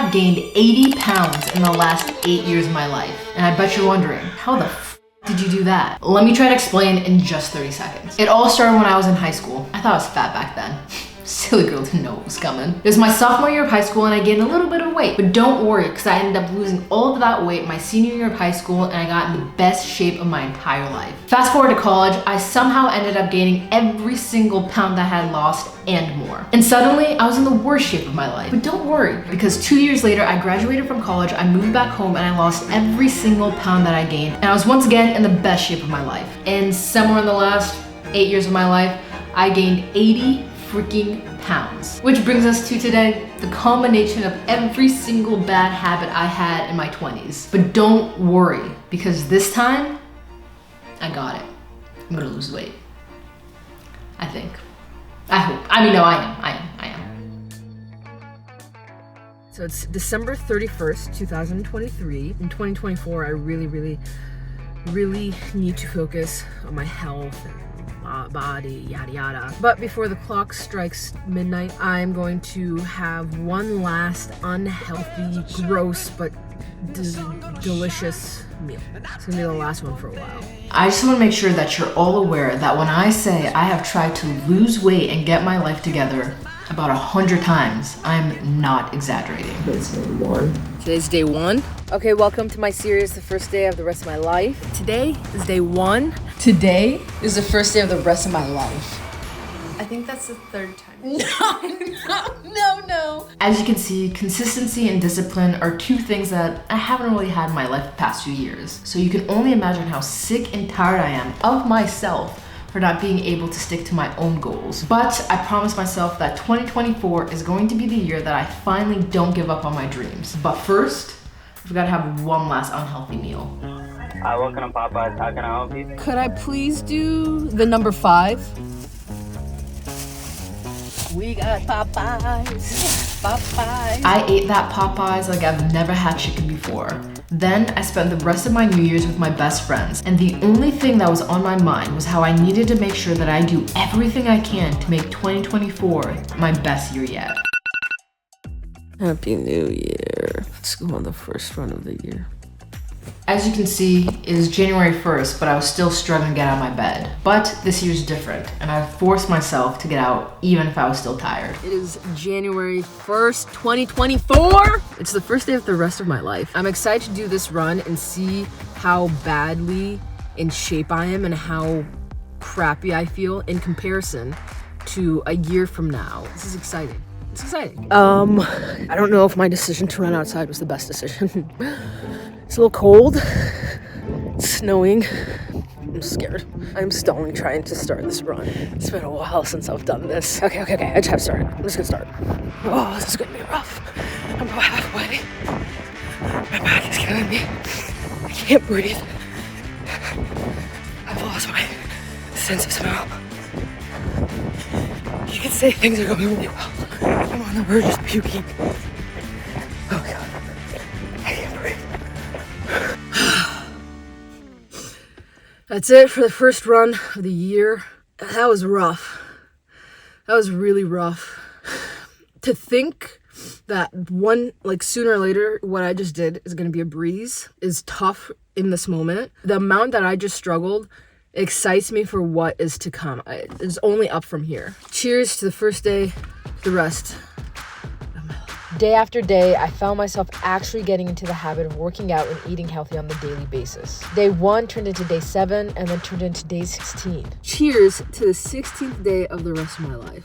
have gained 80 pounds in the last 8 years of my life. And I bet you're wondering, how the did you do that? Let me try to explain in just 30 seconds. It all started when I was in high school. I thought I was fat back then. Silly girl didn't know what was coming. It was my sophomore year of high school and I gained a little bit of weight. But don't worry, because I ended up losing all of that weight my senior year of high school and I got in the best shape of my entire life. Fast forward to college, I somehow ended up gaining every single pound I had lost and more. And suddenly, I was in the worst shape of my life. But don't worry, because 2 years later, I graduated from college, I moved back home and I lost every single pound that I gained. And I was once again in the best shape of my life. And somewhere in the last 8 years of my life, I gained 80 freaking pounds. Which brings us to today, the combination of every single bad habit I had in my 20s. But don't worry, because this time, I got it. I'm gonna lose weight. I think. I hope. I mean, no, I am. So it's December 31st, 2023. In 2024, I really need to focus on my health and body, yada yada. But before the clock strikes midnight, I'm going to have one last unhealthy, gross, but delicious meal. It's gonna be the last one for a while. I just want to make sure that you're all aware that when I say I have tried to lose weight and get my life together about 100 times, I'm not exaggerating. It's day one. Today's day one. Okay, welcome to my series, the first day of the rest of my life. Today is day one. Today is the first day of the rest of my life. I think that's the third time. No. As you can see, consistency and discipline are two things that I haven't really had in my life the past few years. So you can only imagine how sick and tired I am of myself for not being able to stick to my own goals. But I promised myself that 2024 is going to be the year that I finally don't give up on my dreams. But first, I've got to have one last unhealthy meal. I work in a Popeyes. How can I help you? Could I please do the number 5? We got Popeyes. I ate that Popeyes like I've never had chicken before. Then I spent the rest of my New Year's with my best friends, and the only thing that was on my mind was how I needed to make sure that I do everything I can to make 2024 my best year yet. Happy New Year. Let's go on the first run of the year. As you can see, it is January 1st, but I was still struggling to get out of my bed. But this year's different, and I forced myself to get out even if I was still tired. It is January 1st, 2024! It's the first day of the rest of my life. I'm excited to do this run and see how badly in shape I am and how crappy I feel in comparison to a year from now. This is exciting. It's exciting. I don't know if my decision to run outside was the best decision. It's a little cold. It's snowing. I'm scared. I'm stalling trying to start this run. It's been a while since I've done this. Okay. I just have to start. I'm just gonna start. Oh, this is gonna be rough. I'm about halfway. My back is killing me. I can't breathe. I've lost my sense of smell. You could say things are going really well. I'm on the verge of puking. Oh God. I can't breathe. That's it for the first run of the year. That was rough. That was really rough. To think that sooner or later, what I just did is gonna be a breeze is tough in this moment. The amount that I just struggled excites me for what is to come. It's only up from here. Cheers to the first day, the rest. Day after day, I found myself actually getting into the habit of working out and eating healthy on the daily basis. Day 1 turned into day 7 and then turned into day 16. Cheers to the 16th day of the rest of my life.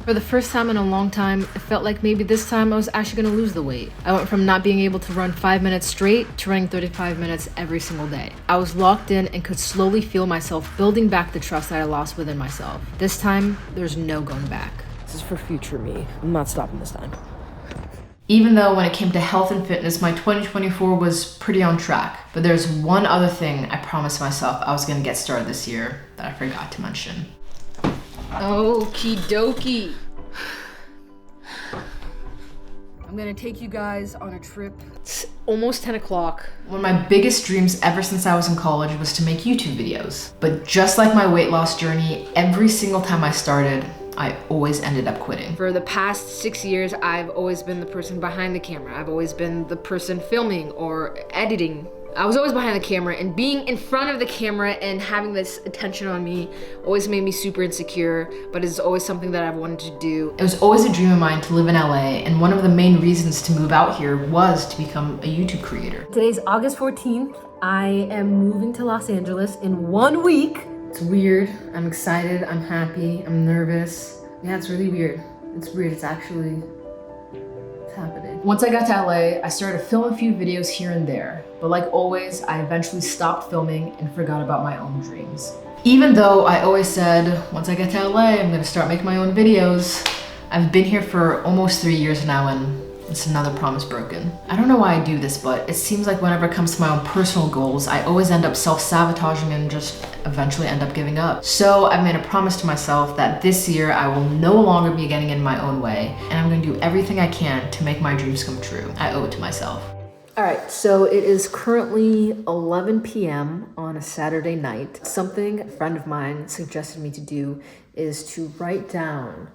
For the first time in a long time, it felt like maybe this time I was actually gonna lose the weight. I went from not being able to run 5 minutes straight to running 35 minutes every single day. I was locked in and could slowly feel myself building back the trust that I lost within myself. This time, there's no going back. This is for future me. I'm not stopping this time. Even though when it came to health and fitness, my 2024 was pretty on track. But there's one other thing I promised myself I was gonna get started this year that I forgot to mention. Okie dokie. I'm gonna take you guys on a trip. It's almost 10 o'clock. One of my biggest dreams ever since I was in college was to make YouTube videos. But just like my weight loss journey, every single time I started, I always ended up quitting. For the past 6 years, I've always been the person behind the camera. I've always been the person filming or editing. I was always behind the camera, and being in front of the camera and having this attention on me always made me super insecure, but it's always something that I've wanted to do. It was always a dream of mine to live in LA, and one of the main reasons to move out here was to become a YouTube creator. Today's August 14th. I am moving to Los Angeles in 1 week. It's weird. I'm excited. I'm happy. I'm nervous. Yeah, it's really weird. It's weird. It's happening. Once I got to LA, I started to film a few videos here and there. But like always, I eventually stopped filming and forgot about my own dreams. Even though I always said, once I get to LA, I'm gonna start making my own videos. I've been here for almost 3 years now, and it's another promise broken. I don't know why I do this, but it seems like whenever it comes to my own personal goals, I always end up self-sabotaging and just eventually end up giving up. So I've made a promise to myself that this year I will no longer be getting in my own way, and I'm gonna do everything I can to make my dreams come true. I owe it to myself. All right, so it is currently 11 p.m. on a Saturday night. Something a friend of mine suggested me to do is to write down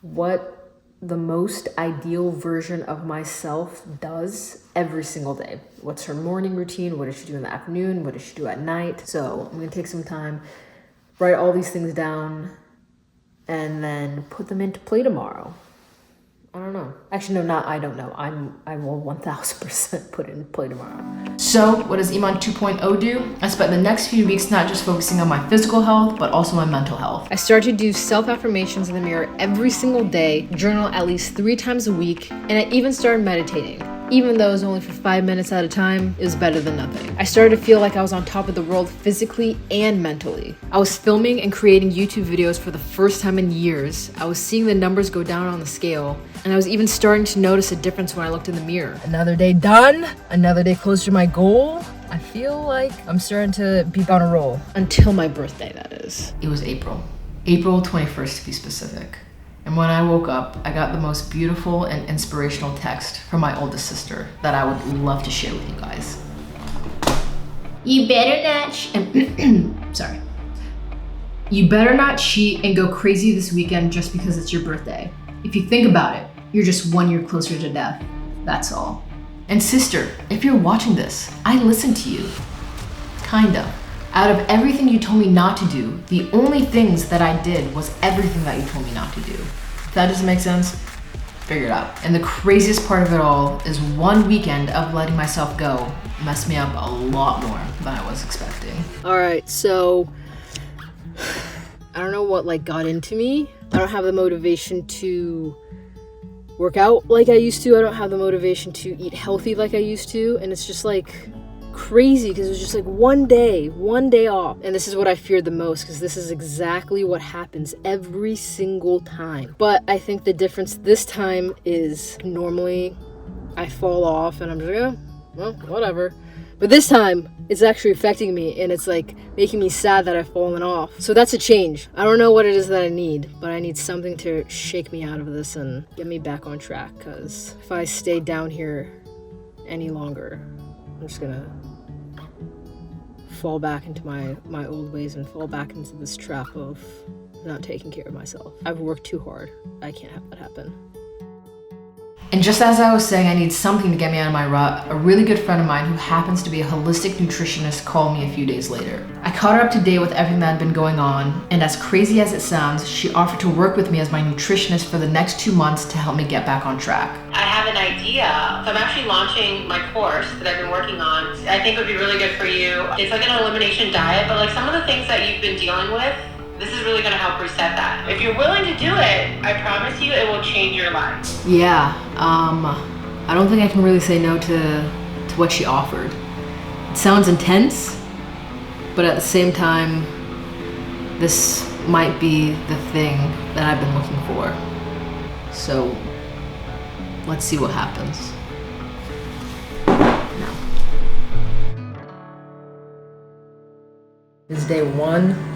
what the most ideal version of myself does every single day. What's her morning routine? What does she do in the afternoon? What does she do at night? So I'm gonna take some time, write all these things down, and then put them into play tomorrow. I don't know. Actually, no, I don't know. I will 1000% put it in play tomorrow. So what does Iman 2.0 do? I spent the next few weeks not just focusing on my physical health, but also my mental health. I started to do self-affirmations in the mirror every single day, journal at least 3 times a week, and I even started meditating. Even though it was only for 5 minutes at a time, it was better than nothing. I started to feel like I was on top of the world physically and mentally. I was filming and creating YouTube videos for the first time in years. I was seeing the numbers go down on the scale, and I was even starting to notice a difference when I looked in the mirror. Another day done, another day closer to my goal. I feel like I'm starting to be on a roll. Until my birthday, that is. It was April 21st to be specific. And when I woke up, I got the most beautiful and inspirational text from my oldest sister that I would love to share with you guys. You better not sorry. You better not cheat and go crazy this weekend just because it's your birthday. If you think about it, you're just 1 year closer to death. That's all. And sister, if you're watching this, I listened to you. Kinda. Out of everything you told me not to do, the only things that I did was everything that you told me not to do. If that doesn't make sense, figure it out. And the craziest part of it all is 1 weekend of letting myself go messed me up a lot more than I was expecting. All right, so I don't know what got into me. I don't have the motivation to work out like I used to. I don't have the motivation to eat healthy like I used to. And it's just crazy because it was just one day off. And this is what I feared the most, because this is exactly what happens every single time. But I think the difference this time is normally I fall off and I'm just oh, well, whatever. But this time it's actually affecting me, and it's making me sad that I've fallen off. So that's a change. I don't know what it is that I need, but I need something to shake me out of this and get me back on track, because if I stay down here any longer, I'm just gonna fall back into my old ways and fall back into this trap of not taking care of myself. I've worked too hard. I can't have that happen. And just as I was saying I need something to get me out of my rut, a really good friend of mine who happens to be a holistic nutritionist called me a few days later. I caught her up to date with everything that had been going on, and as crazy as it sounds, she offered to work with me as my nutritionist for the next 2 months to help me get back on track. I have an idea. So I'm actually launching my course that I've been working on. I think it would be really good for you. It's an elimination diet, but some of the things that you've been dealing with, this is really going to help reset that. If you're willing to do it, I promise you it will change your life. Yeah, I don't think I can really say no to what she offered. It sounds intense, but at the same time, this might be the thing that I've been looking for. So let's see what happens. No. This is day 1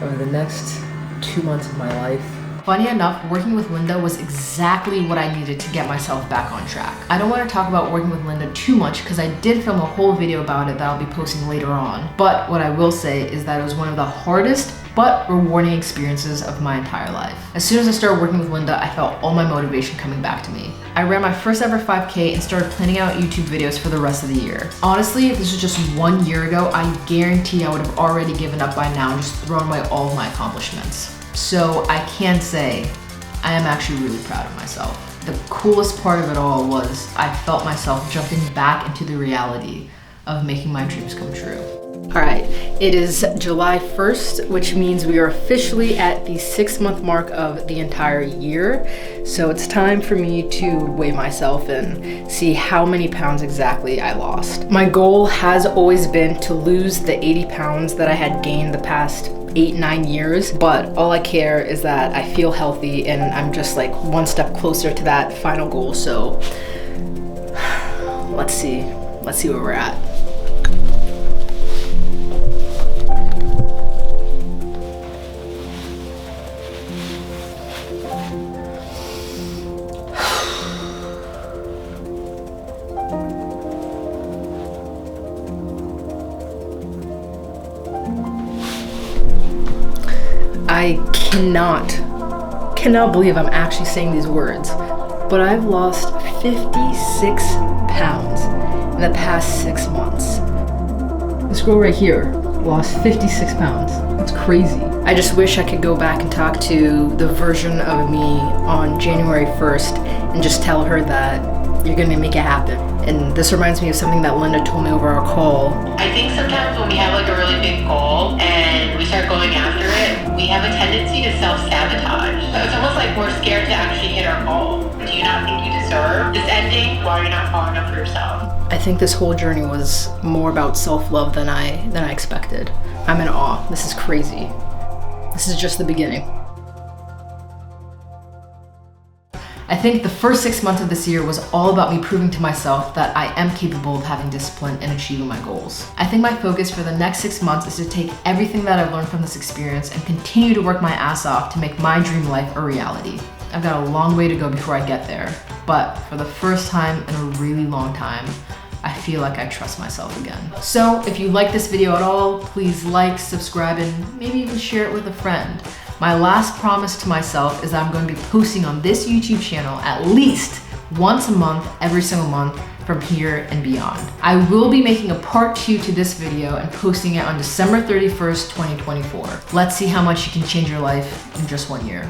of the next 2 months of my life. Funny enough, working with Linda was exactly what I needed to get myself back on track. I don't want to talk about working with Linda too much because I did film a whole video about it that I'll be posting later on. But what I will say is that it was one of the hardest but rewarding experiences of my entire life. As soon as I started working with Linda, I felt all my motivation coming back to me. I ran my first ever 5K and started planning out YouTube videos for the rest of the year. Honestly, if this was just 1 year ago, I guarantee I would have already given up by now and just thrown away all of my accomplishments. So I can say, I am actually really proud of myself. The coolest part of it all was I felt myself jumping back into the reality of making my dreams come true. All right, it is July 1st, which means we are officially at the 6-month mark of the entire year. So it's time for me to weigh myself and see how many pounds exactly I lost. My goal has always been to lose the 80 pounds that I had gained the past 8-9 years, but all I care is that I feel healthy and I'm just like one step closer to that final goal. So let's see where we're at. I cannot believe I'm actually saying these words, but I've lost 56 pounds in the past 6 months. This girl right here lost 56 pounds. That's crazy. I just wish I could go back and talk to the version of me on January 1st and just tell her that you're gonna make it happen. And this reminds me of something that Linda told me over our call. I think sometimes when we have like a really big goal and we start going after it, we have a tendency to self-sabotage. So it's almost like we're scared to actually hit our goal. Do you not think you deserve this ending? Why are you not following up for yourself? I think this whole journey was more about self-love than I expected. I'm in awe. This is crazy. This is just the beginning. I think the first 6 months of this year was all about me proving to myself that I am capable of having discipline and achieving my goals. I think my focus for the next 6 months is to take everything that I've learned from this experience and continue to work my ass off to make my dream life a reality. I've got a long way to go before I get there, but for the first time in a really long time, I feel like I trust myself again. So if you like this video at all, please like, subscribe, and maybe even share it with a friend. My last promise to myself is that I'm going to be posting on this YouTube channel at least once a month, every single month from here and beyond. I will be making a part 2 to this video and posting it on December 31st, 2024. Let's see how much you can change your life in just 1 year.